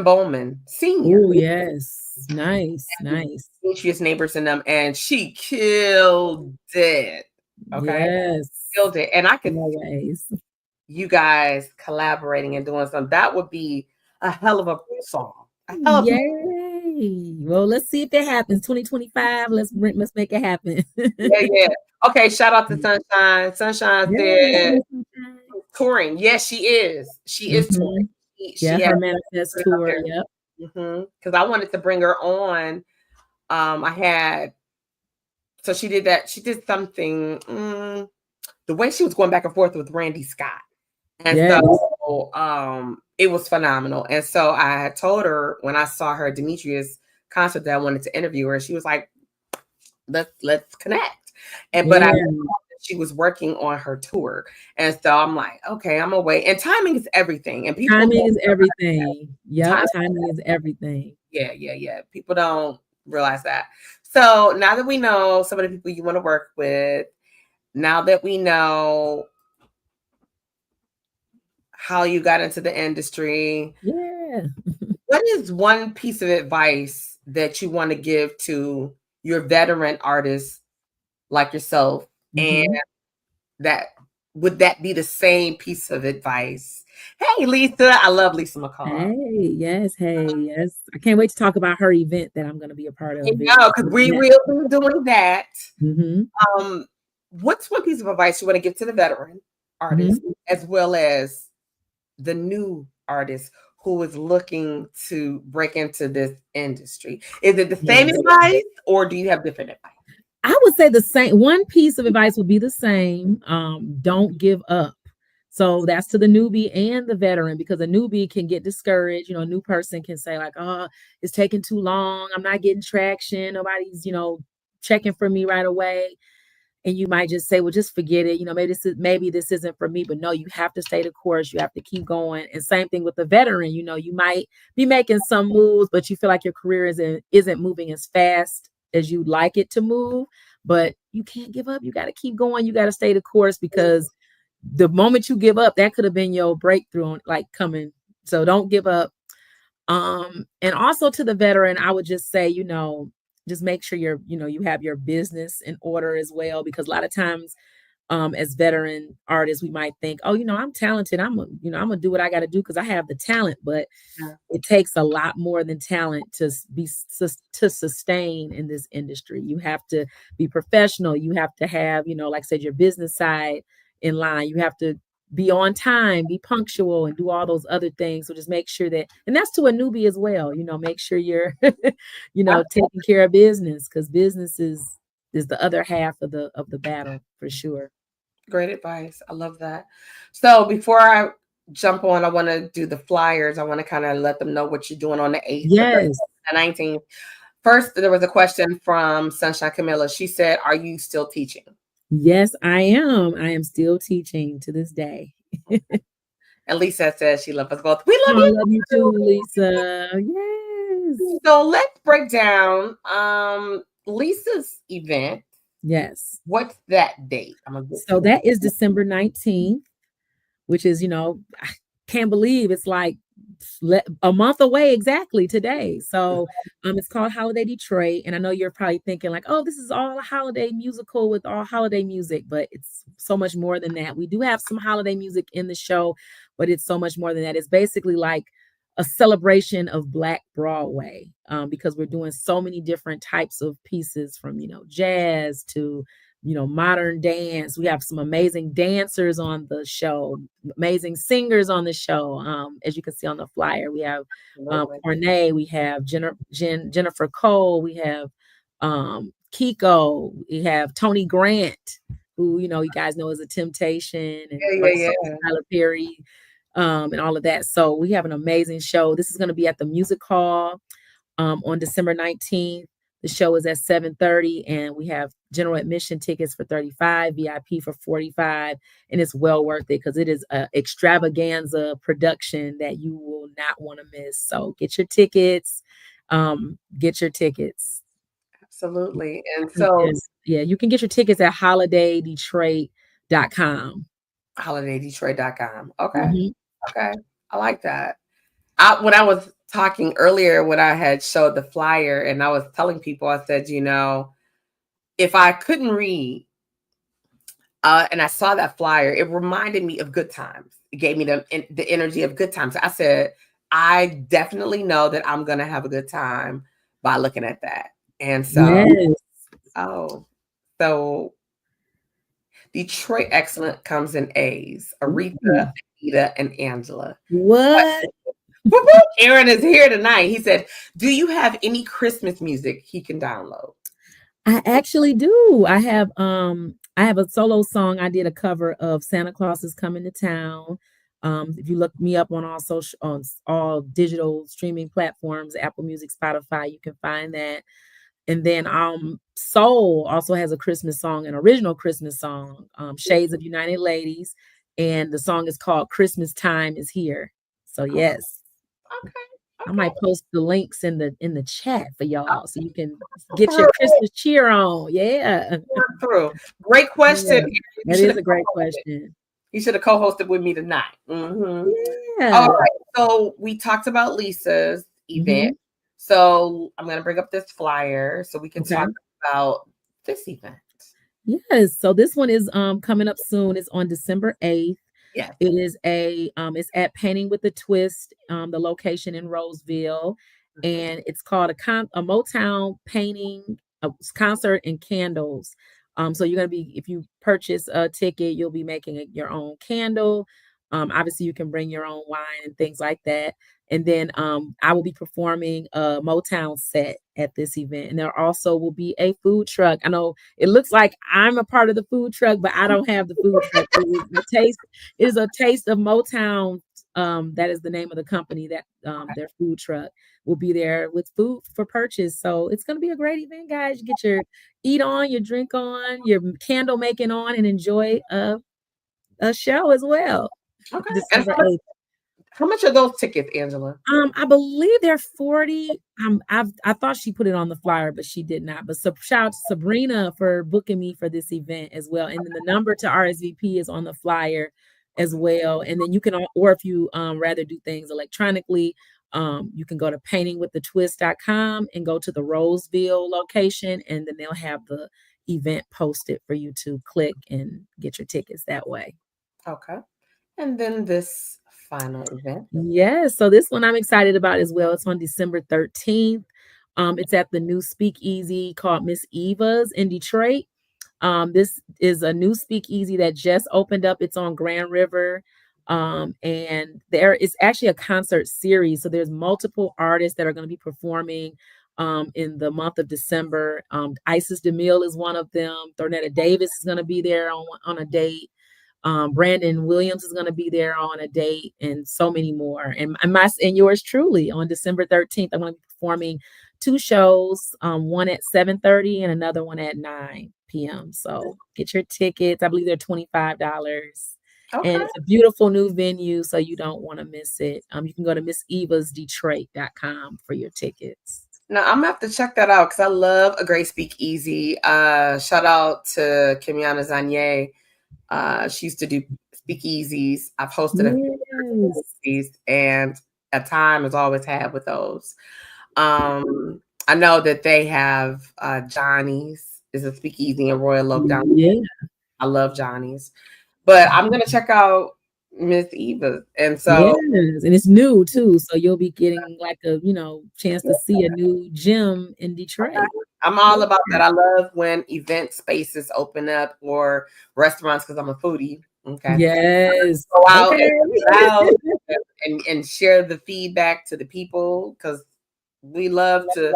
Bowman Sr. Oh, yes. Nice. Nice. Demetrius Neighbors in them, and she killed it. Okay. Yes. Killed it. And I could always you guys collaborating and doing something. That would be a hell of a song. Yay. Well, let's see if it happens. 2025. Let's make it happen. Yeah. Okay, shout out to Sunshine. Sunshine said touring. Yes, she is. She is touring. Yeah, she had her Manifest put it up tour. there. Yep. Because I wanted to bring her on. I had so she did that. She did something. The way she was going back and forth with Randy Scott, and Yes. so it was phenomenal. And so I had told her when I saw her Demetrius concert that I wanted to interview her. She was like, "Let's connect." And but I Yeah. knew that she was working on her tour, and so I'm like, "Okay, I'm gonna wait." And timing is everything, and people Timing don't is realize everything. Yep. that. Timing is everything. Yeah. People don't realize that. So now that we know some of the people you want to work with, now that we know how you got into the industry, Yeah. what is one piece of advice that you want to give to your veteran artists like yourself? And Mhm. that would that be the same piece of advice? Hey, Lisa, I love Lisa McCall. Hey, yes, hey, yes. I can't wait to talk about her event that I'm gonna be a part You of very know, because soon. we Yes. will be doing that. Mhm. What's one piece of advice you want to give to the veteran artist as well as the new artist who is looking to break into this industry? Is it the same Yes. advice or do you have different advice? I would say the same. One piece of advice would be the same. Don't give up. So that's to the newbie and the veteran, because a newbie can get discouraged. A new person can say like, "Oh, it's taking too long. I'm not getting traction. Nobody's, checking for me right away." And you might just say, "Well, just forget it. Maybe this isn't for me." But no, you have to stay the course. You have to keep going. And same thing with the veteran. You might be making some moves, but you feel like your career isn't moving as fast as you'd like it to move. But you can't give up. You got to keep going. You got to stay the course, because the moment you give up, that could have been your breakthrough like coming. So don't give up. And also to the veteran, I would just say, just make sure you have your business in order as well, because a lot of times, as veteran artists, we might think, "Oh, I'm talented. I'm gonna do what I got to do because I have the talent." But Yeah. it takes a lot more than talent to sustain in this industry. You have to be professional. You have to have, like I said, your business side in line. You have to be on time, be punctual, and do all those other things. So just make sure that, and that's to a newbie as well. Make sure you're, taking care of business, because business is the other half of the battle for sure. Great advice. I love that. So before I jump on, I want to do the flyers. I want to kind of let them know what you're doing on the 8th, the 13th, Yes, the 19th. First, there was a question from Sunshine Camilla. She said, "Are you still teaching?" yes, I am. I am still teaching to this day. And Lisa says she loves us both. We Oh, love I you love you too. too, Lisa. Yes. So let's break down Lisa's event. Yes. What's that date? I'm gonna get So to that. that is December 19th, which is, I can't believe it's like a month away exactly today. So it's called Holiday Detroit. And I know you're probably thinking like, "Oh, this is all a holiday musical with all holiday music," but it's so much more than that. We do have some holiday music in the show, but it's so much more than that. It's basically like a celebration of Black Broadway, because we're doing so many different types of pieces, from jazz to modern dance. We have some amazing dancers on the show, amazing singers on the show. As you can see on the flyer, we have Cornay, we have Jennifer Cole, we have Kiko, we have Tony Grant, who you guys know is a Temptation, and Yeah. Tyler Perry, and all of that. So we have an amazing show. This is going to be at the Music Hall on December 19th. The show is at 7:30, and we have general admission tickets for $35, VIP for $45, and it's well worth it because it is an extravaganza production that you will not want to miss. So get your tickets. Get your tickets. Absolutely. And so Yeah, you can get your tickets at holidaydetroit.com. holidaydetroit.com. Okay. Mm-hmm. Okay. I like that. When I was talking earlier, when I had showed the flyer and I was telling people, I said, if I couldn't read and I saw that flyer, it reminded me of good times. It gave me the energy of good times. I said, I definitely know that I'm going to have a good time by looking at that. And so, Yes. So Detroit Excellent comes in A's. Aretha, Anita, and Angela. What? Whoop, whoop. Aaron is here tonight. He said, "Do you have any Christmas music he can download?" I actually do. I have a solo song. I did a cover of Santa Claus is Coming to Town. If you look me up on all social on all digital streaming platforms, Apple Music, Spotify, you can find that. And then Soul also has a Christmas song, an original Christmas song, Shades of United Ladies, and the song is called Christmas Time is Here. So Okay. yes, I Okay. might post the links in the chat for y'all so you can get Through. your Christmas cheer on. Yeah. Through. Great question. Yeah. You That should is have a great co-hosted. question. You should have co-hosted with me tonight. Mm-hmm. All Yeah. right. So we talked about Lisa's event. Mhm. So I'm going to bring up this flyer so we can Okay. talk about this event. Yes. So this one is coming up soon. It's on December 8th. Yes. It is it's at Painting with a Twist, the location in Roseville, and it's called a Motown painting concert and candles. So you're gonna be if you purchase a ticket, you'll be making your own candle. Obviously, you can bring your own wine and things like that. And then I will be performing a Motown set at this event, and there also will be a food truck. I know it looks like I'm a part of the food truck, but I don't have the food truck. It is a taste of Motown. That is the name of the company that their food truck will be there with food for purchase. So it's going to be a great event, guys. You get your eat on, your drink on, your candle making on, and enjoy a show as well. Okay. And December 8th. how much are those tickets, Angela? I believe they're 40. I thought she put it on the flyer, but she did not. But shout out to Sabrina for booking me for this event as well. And then the number to RSVP is on the flyer as well. And then you can, or if you rather do things electronically, you can go to paintingwiththetwist.com and go to the Roseville location, and then they'll have the event posted for you to click and get your tickets that way. Okay. And then this final event. Yes, so this one I'm excited about as well. It's on December 13th. It's at the new speakeasy called Miss Eva's in Detroit. This is a new speakeasy that just opened up. It's on Grand River. And there is actually a concert series. So there's multiple artists that are going to be performing in the month of December. Isis DeMille is one of them. Thornetta Davis is going to be there on a date. Brandon Williams is going to be there on a date, and so many more. And yours truly on December 13th, I'm going to be performing 2 shows, one at 7:30 and another one at 9 p.m. So get your tickets. I believe they're $25. Okay. And it's a beautiful new venue, so you don't want to miss it. You can go to MissEvasDetroit.com for your tickets. Now I'm gonna have to check that out because I love a great speakeasy. Shout out to Kimiana Zanye. She used to do speakeasies. I've hosted a few speakeasies, and a time is always had with those. I know that they have Johnny's is a speakeasy in Royal Oak down there. Yeah. I love Johnny's, but I'm gonna check out Miss Eva, and so yes, and it's new too, so you'll be getting like a chance to see a new gym in Detroit. I'm all about that. I love when event spaces open up or restaurants because I'm a foodie. Okay. Yes. Go out, Okay. and share the feedback to the people because we love to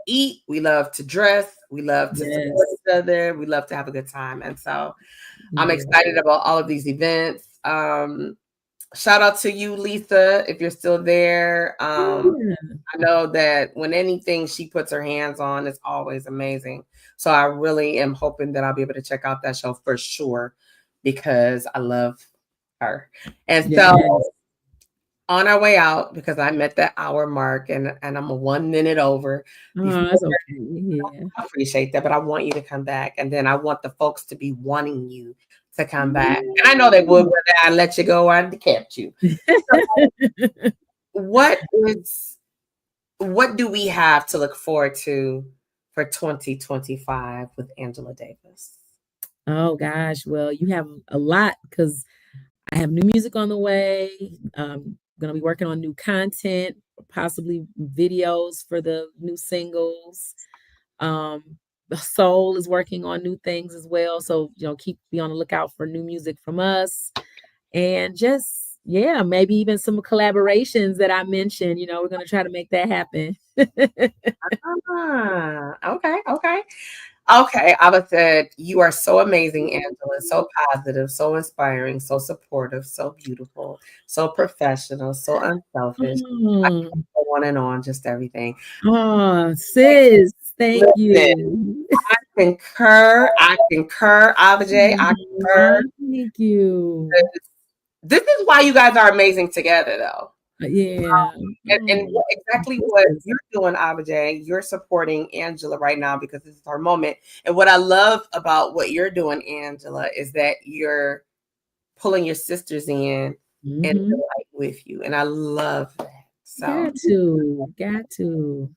eat, we love to dress, we love to support each other, we love to have a good time. And so I'm excited about all of these events. Shout out to you, Lisa, if you're still there. I know that when anything she puts her hands on, it's always amazing. So I really am hoping that I'll be able to check out that show for sure because I love her. And so on our way out, because I'm at that hour mark and I'm a 1 minute over. That's okay. Yeah. I appreciate that, but I want you to come back. And then I want the folks to be wanting you to come back. And I know they would whether I let you go or I kept you. So, what do we have to look forward to for 2025 with Angela Davis? Oh gosh, well, you have a lot because I have new music on the way. Gonna be working on new content, possibly videos for the new singles. The Soul is working on new things as well. So, be on the lookout for new music from us. And just yeah, maybe even some collaborations that I mentioned. We're gonna try to make that happen. Okay, okay. Okay, I would said you are so amazing, Angela, so positive, so inspiring, so supportive, so beautiful, so professional, so unselfish. I Mm. can go on and on, just everything. Oh, sis, thank Listen, you. I concur, Abajay, I Aw, concur. thank you. This is why you guys are amazing together, though. Yeah. And Oh, exactly what sisters. you're doing, Abajay, you're supporting Angela right now because this is her moment. And what I love about what you're doing, Angela, is that you're pulling your sisters in and Mhm. delight with you. And I love that. So Got to.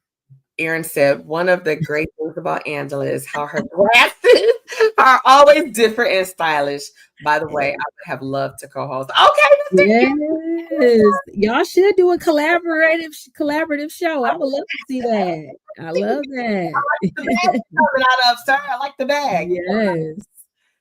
Erin said one of the great things about Angela is how her glasses are always different and stylish. By the way, I would have loved to co-host. Okay, Mr. Yes. Y'all should do a collaborative show. I would love to see that. I love that. The bag coming out of, sir. I like the bag. Yes.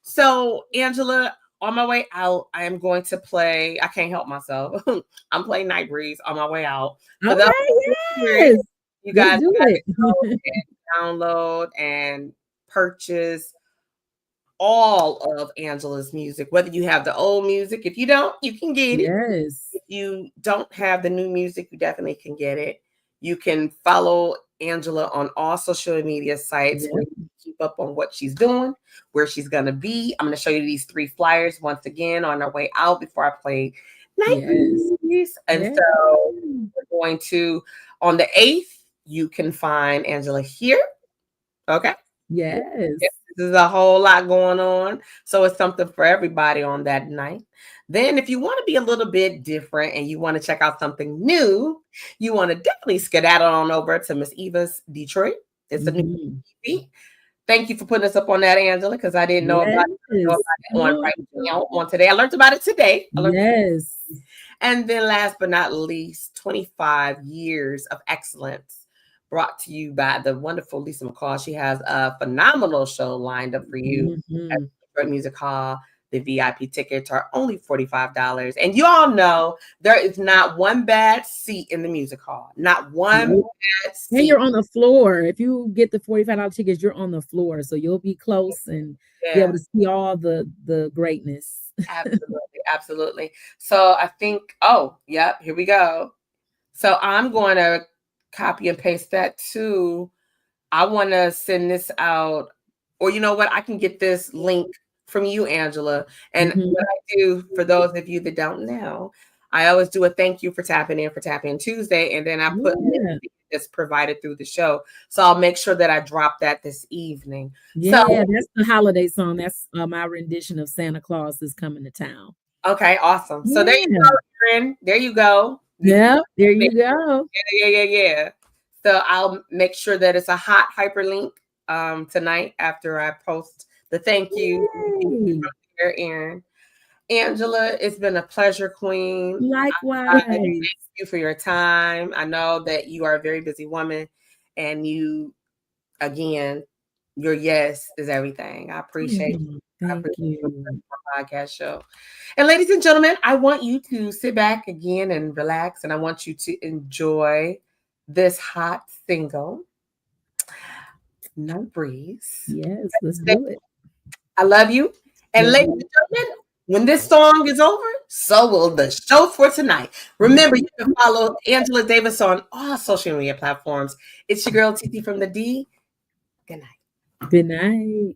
So, Angela, on my way out, I am going to play. I can't help myself. I'm playing Night Breeze on my way out. For those Okay, yes. you Let's guys do gotta it. go and download and purchase all of Angela's music, whether you have the old music. If you don't, you can get it. Yes. If you don't have the new music, you definitely can get it. You can follow Angela on all social media sites where you can keep up on what she's doing, where she's going to be. I'm going to show you these 3 flyers once again on our way out before I play Night Breeze. And so we're going to, on the 8th, you can find Angela here. Okay. Yes. There's a whole lot going on. So it's something for everybody on that night. Then if you want to be a little bit different and you want to check out something new, you want to definitely skedaddle on over to Miss Eva's Detroit. It's a new TV. Thank you for putting us up on that, Angela, because I didn't know about it on today. I learned about it today. Yes. And then last but not least, 25 years of excellence brought to you by the wonderful Lisa McCall. She has a phenomenal show lined up for you at Detroit Music Hall. The VIP tickets are only $45. And you all know there is not one bad seat in the music hall. Not one bad seat. And you're on the floor. If you get the $45 tickets, you're on the floor. So you'll be close and be able to see all the greatness. Absolutely. So I think, here we go. So I'm going to copy and paste that too. I want to send this out, or you know what? I can get this link from you, Angela. And what I do, for those of you that don't know, I always do a thank you for tapping in Tuesday, and then I put that's provided through the show. So I'll make sure that I drop that this evening. Yeah, that's the holiday song. That's my rendition of Santa Claus is Coming to Town. Okay, awesome. So there you go, Erin. There you go. Yeah, there you go. Yeah. So I'll make sure that it's a hot hyperlink tonight after I post the thank you here, Erin. Angela, it's been a pleasure, Queen. Likewise. Thank you for your time. I know that you are a very busy woman, and you, again, your yes is everything. I appreciate you. Thank you. Podcast show. And ladies and gentlemen, I want you to sit back again and relax, and I want you to enjoy this hot single, Night Breeze. Yes, let's do it. I love you. And ladies and gentlemen, when this song is over, so will the show for tonight. Remember, you can follow Angela Davis on all social media platforms. It's your girl, TT from the D. Good night. Good night.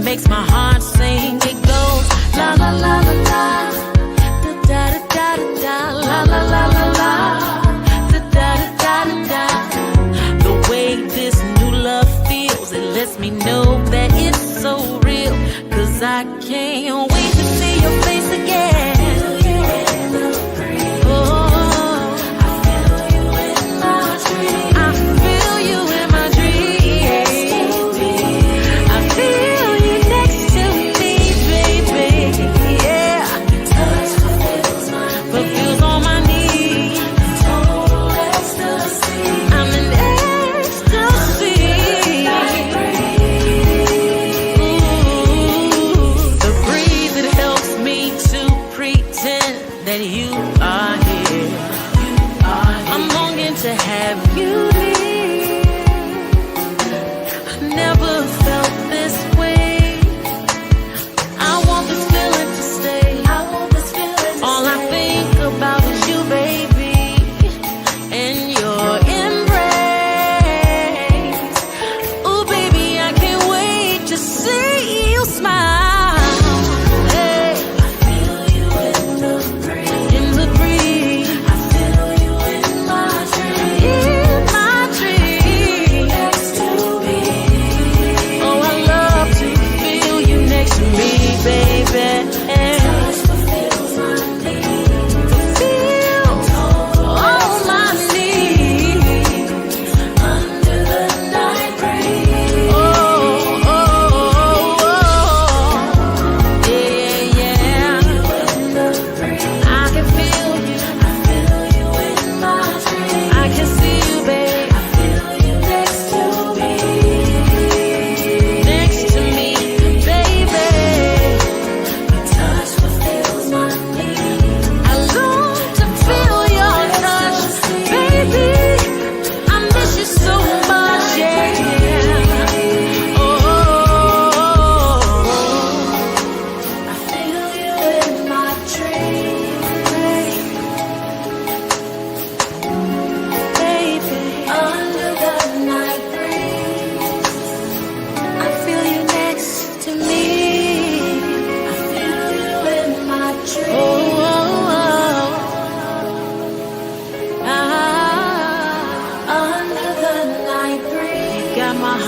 Makes my heart sing. It goes la la la la la.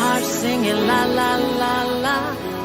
heart singing la la la la.